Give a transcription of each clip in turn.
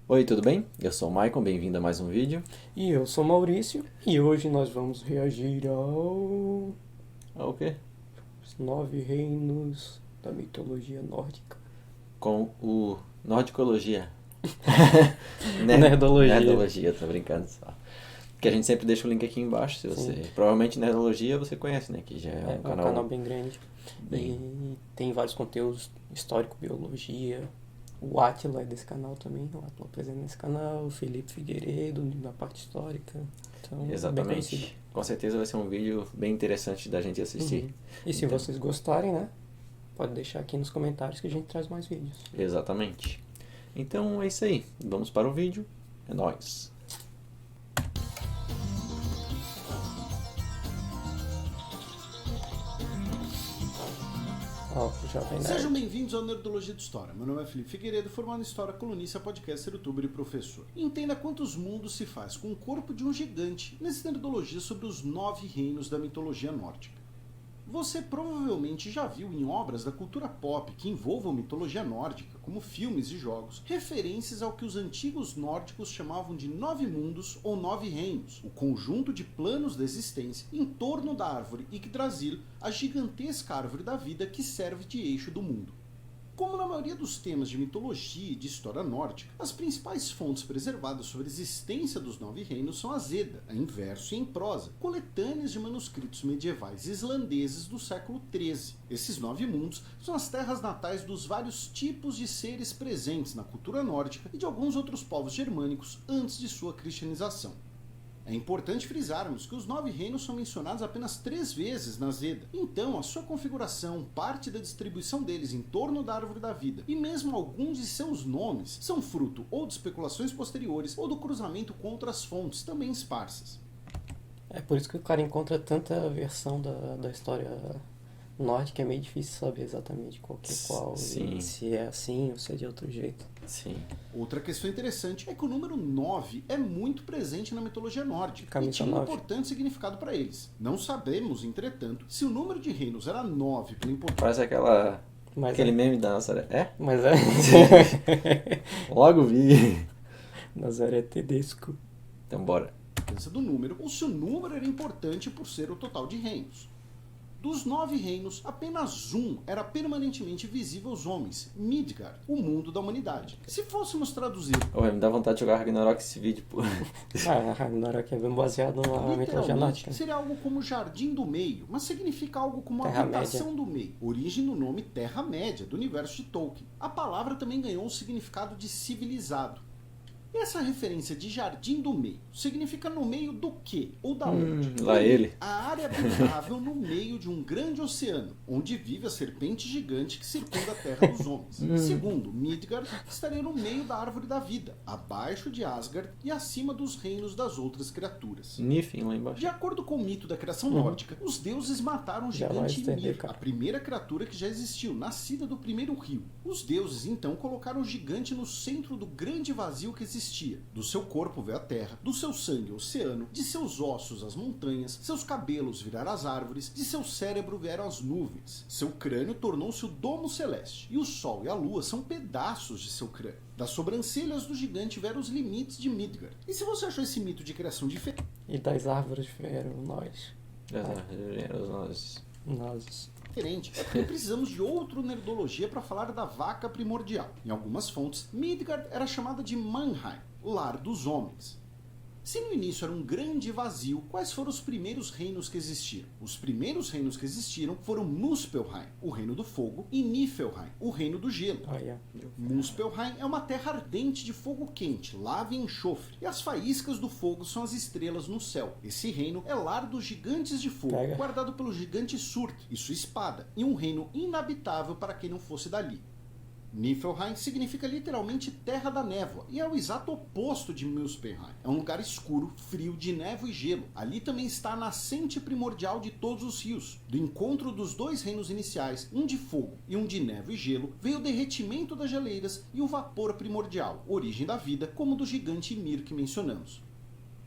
Oi, tudo bem? Eu sou o Maicon, bem-vindo a mais um vídeo. E eu sou Maurício e hoje nós vamos reagir aos Ah, o quê? 9 reinos da mitologia nórdica. Com o Nordicologia. Nerdologia. Nerdologia, tô brincando só. Que a gente sempre deixa o link aqui embaixo, se você... Sim, Provavelmente Nerdologia você conhece, né? Que já é é um um canal canal bem grande bem... e tem vários conteúdos histórico, biologia. O Átila é desse canal também, o Átila apresenta nesse canal, o Felipe Figueiredo na parte histórica. Então, é bem conhecido. Exatamente. Com certeza vai ser um vídeo bem interessante da gente assistir. Uhum. E se Então, vocês gostarem, né? Pode deixar aqui nos comentários que a gente traz mais vídeos. exatamente. Então é isso aí. Vamos para o vídeo. É nóis. Ó, o Jovem Sejam Nerd. bem-vindos ao Nerdologia de História. Meu nome é Felipe Figueiredo, formado em História, colunista, podcaster, youtuber e professor. Entenda quantos mundos se faz com o corpo de um gigante nesse Nerdologia sobre os 9 reinos da mitologia nórdica. Você provavelmente já viu em obras da cultura pop que envolvam mitologia nórdica, como filmes e jogos, referências ao que os antigos nórdicos chamavam de 9 mundos ou 9 reinos, o conjunto de planos da existência em torno da árvore Yggdrasil, a gigantesca árvore da vida que serve de eixo do mundo. Como na maioria dos temas de mitologia e de história nórdica, as principais fontes preservadas sobre a existência dos 9 reinos são as Edda, em verso e em prosa, coletâneas de manuscritos medievais islandeses do século XIII. Esses 9 mundos são as terras natais dos vários tipos de seres presentes na cultura nórdica e de alguns outros povos germânicos antes de sua cristianização. É importante frisarmos que os 9 reinos são mencionados apenas 3 vezes nas Edda, então a sua configuração, parte da distribuição deles em torno da árvore da vida e mesmo alguns de seus nomes são fruto ou de especulações posteriores ou do cruzamento com outras fontes, também esparsas. É por isso que o cara encontra tanta versão da história nórdica, é meio difícil saber exatamente qual que é qual, Sim. e se é assim ou se é de outro jeito. Sim. Outra questão interessante é que o número 9 é muito presente na mitologia nórdica e Camisa tinha um 9. importante significado para eles. Não sabemos, entretanto, se o número de reinos era 9 pela importância Parece Mas aquele é. meme da Nazaré. É? Mas é. Logo vi. Nazaré Tedesco. Então bora. do número ou se o número era importante por ser o total de reinos. Dos 9 reinos, apenas um era permanentemente visível aos homens, Midgard, o mundo da humanidade. Se fôssemos traduzir Oi, me dá vontade de jogar Ragnarok esse vídeo, pô. Ah, Ragnarok é bem baseado na mitologia literalmente, nórdica. seria algo como Jardim do Meio, mas significa algo como habitação do meio, origem do nome Terra-média, do universo de Tolkien. A palavra também ganhou o significado de civilizado. E essa referência de Jardim do Meio significa no meio do quê? Ou da onde? Lá ele. A área habitável no meio de um grande oceano, onde vive a serpente gigante que circunda a terra dos homens. Segundo, Midgard estaria no meio da árvore da vida, abaixo de Asgard e acima dos reinos das outras criaturas. Niflheim lá embaixo. De acordo com o mito da criação nórdica, os deuses mataram o Jamais gigante entender, Ymir, cara. a primeira criatura que já existiu, nascida do primeiro rio. Os deuses então colocaram o gigante no centro do grande vazio que existia. Do seu corpo veio a terra, do seu sangue o oceano, de seus ossos as montanhas, seus cabelos viraram as árvores, de seu cérebro vieram as nuvens. Seu crânio tornou-se o domo celeste, e o sol e a lua são pedaços de seu crânio. Das sobrancelhas do gigante vieram os limites de Midgard. E se você achou esse mito de criação diferente? E das árvores vieram nós. Nós. É porque precisamos de outro nerdologia para falar da vaca primordial. Em algumas fontes, Midgard era chamada de Mannheim, lar dos homens. Se no início era um grande vazio, quais foram os primeiros reinos que existiram? Os primeiros reinos que existiram foram Muspelheim, o reino do fogo, e Niflheim, o reino do gelo. Muspelheim é uma terra ardente de fogo quente, lava e enxofre, e as faíscas do fogo são as estrelas no céu. Esse reino é lar dos gigantes de fogo, guardado pelo gigante Surk e sua espada, e um reino inabitável para quem não fosse dali. Niflheim significa literalmente terra da névoa e é o exato oposto de Muspelheim. É um lugar escuro, frio, de névoa e gelo. Ali também está a nascente primordial de todos os rios. Do encontro dos dois reinos iniciais, um de fogo e um de névoa e gelo, veio o derretimento das geleiras e o vapor primordial, origem da vida, como do gigante Ymir que mencionamos.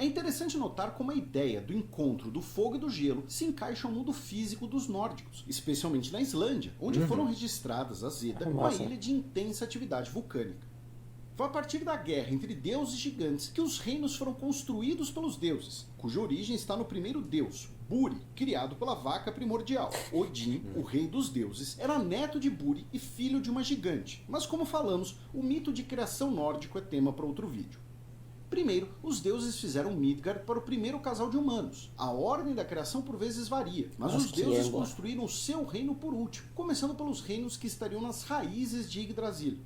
É interessante notar como a ideia do encontro do fogo e do gelo se encaixa ao mundo físico dos nórdicos, especialmente na Islândia, onde foram registradas as Edda, uma ilha de intensa atividade vulcânica. Foi a partir da guerra entre deuses e gigantes que os reinos foram construídos pelos deuses, cuja origem está no primeiro deus, Buri, criado pela vaca primordial. Odin, o rei dos deuses, era neto de Buri e filho de uma gigante. Mas como falamos, o mito de criação nórdico é tema para outro vídeo. Primeiro, os deuses fizeram Midgard para o primeiro casal de humanos. A ordem da criação por vezes varia, mas os deuses construíram o seu reino por último, começando pelos reinos que estariam nas raízes de Yggdrasil.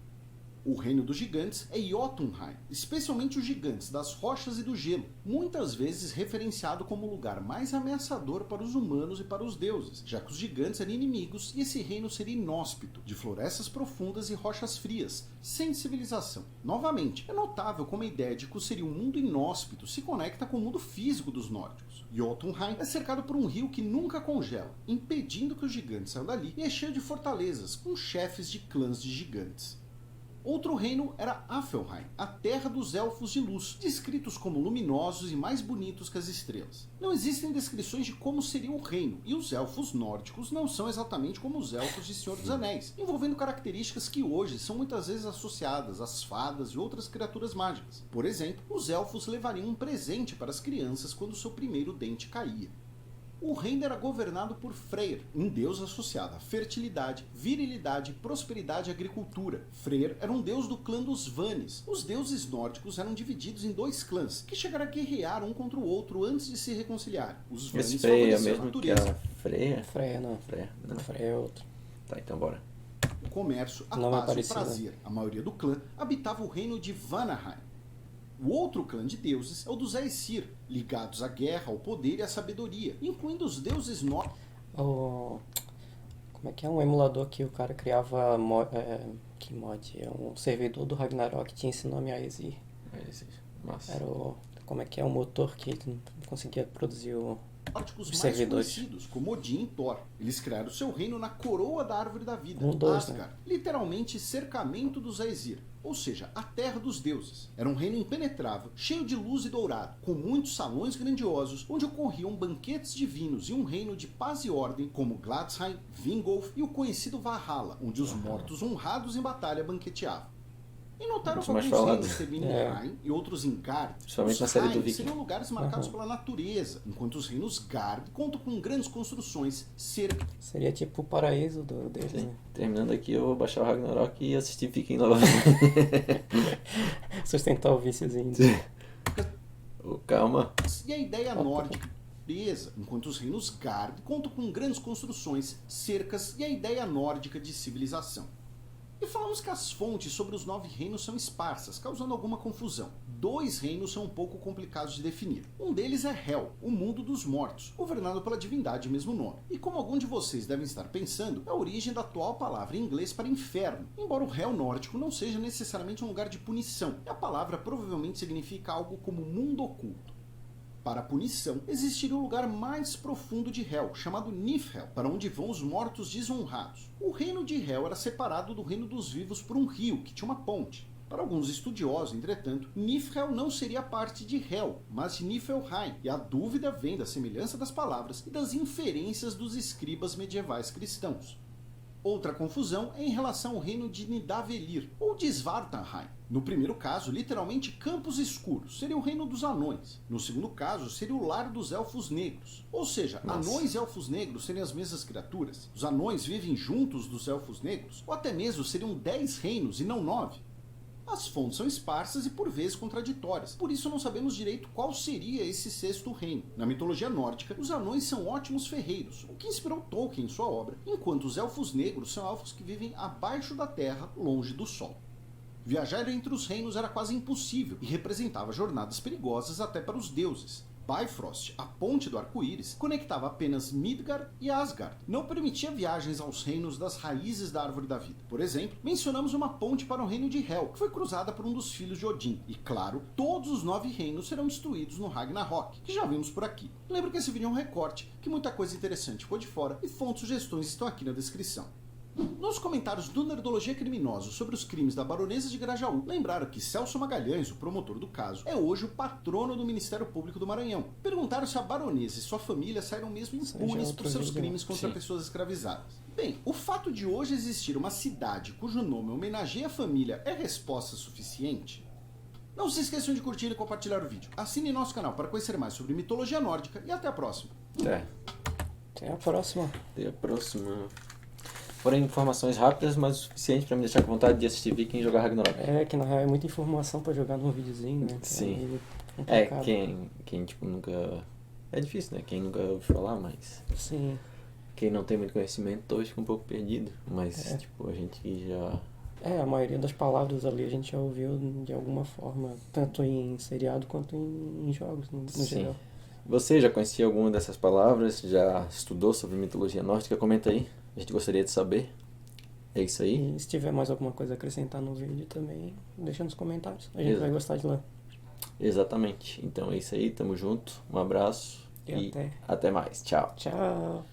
O reino dos gigantes é Jotunheim, especialmente os gigantes das rochas e do gelo, muitas vezes referenciado como o lugar mais ameaçador para os humanos e para os deuses, já que os gigantes eram inimigos e esse reino seria inóspito, de florestas profundas e rochas frias, sem civilização. Novamente, é notável como a ideia de que seria um mundo inóspito se conecta com o mundo físico dos nórdicos. Jotunheim é cercado por um rio que nunca congela, impedindo que os gigantes saiam dali, e é cheio de fortalezas, com chefes de clãs de gigantes. Outro reino era Afelheim, a terra dos elfos de luz, descritos como luminosos e mais bonitos que as estrelas. Não existem descrições de como seria o reino, e os elfos nórdicos não são exatamente como os elfos de Senhor dos Anéis, envolvendo características que hoje são muitas vezes associadas às fadas e outras criaturas mágicas. Por exemplo, os elfos levariam um presente para as crianças quando seu primeiro dente caía. O reino era governado por Freyr, um deus associado à fertilidade, virilidade, prosperidade e agricultura. Freyr era um deus do clã dos Vanes. Os deuses nórdicos eram divididos em dois clãs, que chegaram a guerrear um contra o outro antes de se reconciliar. Os Vanes favoreciam a natureza. Freya? Freya não. Freya, não. Freya é outro. Tá, então bora. O comércio, a Não é paz e o parecido. prazer. A maioria do clã habitava o reino de Vanaheim. O outro clã de deuses é o dos Aesir, ligados à guerra, ao poder e à sabedoria, incluindo os deuses nórdicos. Como é que é? Um emulador que o cara criava. Que mod? É um servidor do Ragnarok que tinha esse nome Aesir. Massa. Era o. Como é que é? Um motor que conseguia produzir os Mais servidores. conhecidos, como Odin e Thor. Eles criaram seu reino na coroa da árvore da vida, Dois, Asgard, literalmente cercamento dos Aesir, ou seja, a terra dos deuses. Era um reino impenetrável, cheio de luz e dourado, com muitos salões grandiosos, onde ocorriam banquetes divinos e um reino de paz e ordem, como Gladsheim, Vingolf e o conhecido Valhalla, onde os mortos honrados em batalha banqueteavam. E notaram que alguns reinos seriam em Rhein e outros em Gard. Principalmente Os na série do Rhein Viking. seriam lugares marcados pela natureza, enquanto os reinos Gard contam com grandes construções, cercas. Seria tipo o paraíso deles, Sim. né? Terminando aqui, eu vou baixar o Ragnarok e assistir Viking novamente. Sustentar o viciozinho. Calma. E a ideia nórdica, enquanto os reinos Gard contam com grandes construções, cercas e a ideia nórdica de civilização. E falamos que as fontes sobre os 9 reinos são esparsas, causando alguma confusão. 2 reinos são um pouco complicados de definir. Um deles é Hel, o mundo dos mortos, governado pela divindade mesmo nome. E como algum de vocês devem estar pensando, é a origem da atual palavra em inglês para inferno, embora o Hel nórdico não seja necessariamente um lugar de punição, e a palavra provavelmente significa algo como mundo oculto. Para a punição, existiria o lugar mais profundo de Hel, chamado Niflhel, para onde vão os mortos desonrados. O reino de Hel era separado do reino dos vivos por um rio, que tinha uma ponte. Para alguns estudiosos, entretanto, Niflhel não seria parte de Hel, mas de Niflheim, e a dúvida vem da semelhança das palavras e das inferências dos escribas medievais cristãos. Outra confusão é em relação ao reino de Nidavellir, ou de Svartalfheim. No primeiro caso, literalmente campos escuros, seria o reino dos anões. No segundo caso, seria o lar dos elfos negros. Ou seja, anões e elfos negros seriam as mesmas criaturas? Os anões vivem juntos dos elfos negros? Ou até mesmo seriam 10 reinos e não 9? As fontes são esparsas e por vezes contraditórias, por isso não sabemos direito qual seria esse sexto reino. Na mitologia nórdica, os anões são ótimos ferreiros, o que inspirou Tolkien em sua obra, enquanto os elfos negros são elfos que vivem abaixo da terra, longe do sol. Viajar entre os reinos era quase impossível e representava jornadas perigosas até para os deuses. Bifrost, a ponte do arco-íris, conectava apenas Midgard e Asgard. Não permitia viagens aos reinos das raízes da árvore da vida. Por exemplo, mencionamos uma ponte para o reino de Hel, que foi cruzada por um dos filhos de Odin. E claro, todos os 9 reinos serão destruídos no Ragnarok, que já vimos por aqui. Lembro que esse vídeo é um recorte, que muita coisa interessante ficou de fora e fontes e sugestões estão aqui na descrição. Nos comentários do Nerdologia Criminosa sobre os crimes da Baronesa de Grajaú, lembraram que Celso Magalhães, o promotor do caso, é hoje o patrono do Ministério Público do Maranhão. Perguntaram se a Baronesa e sua família saíram mesmo impunes por seus crimes contra pessoas escravizadas. Bem, o fato de hoje existir uma cidade cujo nome homenageia a família é resposta suficiente? Não se esqueçam de curtir e compartilhar o vídeo. Assine nosso canal para conhecer mais sobre mitologia nórdica e até a próxima. Até a próxima. Até a próxima. Foram informações rápidas, mas o suficiente pra me deixar com vontade de assistir Viking e jogar Ragnarok. Que na real é muita informação pra jogar num videozinho, né? Sim. Quem tipo nunca... É difícil, né? Quem nunca ouviu falar, mas... Sim. Quem não tem muito conhecimento, talvez fique um pouco perdido. Mas, tipo, a gente que já... A maioria das palavras ali a gente já ouviu de alguma forma, tanto em seriado quanto em jogos, no geral. Você já conhecia alguma dessas palavras? Já estudou sobre mitologia nórdica? Comenta aí. A gente gostaria de saber. É isso aí. E se tiver mais alguma coisa a acrescentar no vídeo também, deixa nos comentários. A gente vai gostar de ler. Exatamente. Então é isso aí. Tamo junto. Um abraço. E até mais. Tchau. Tchau.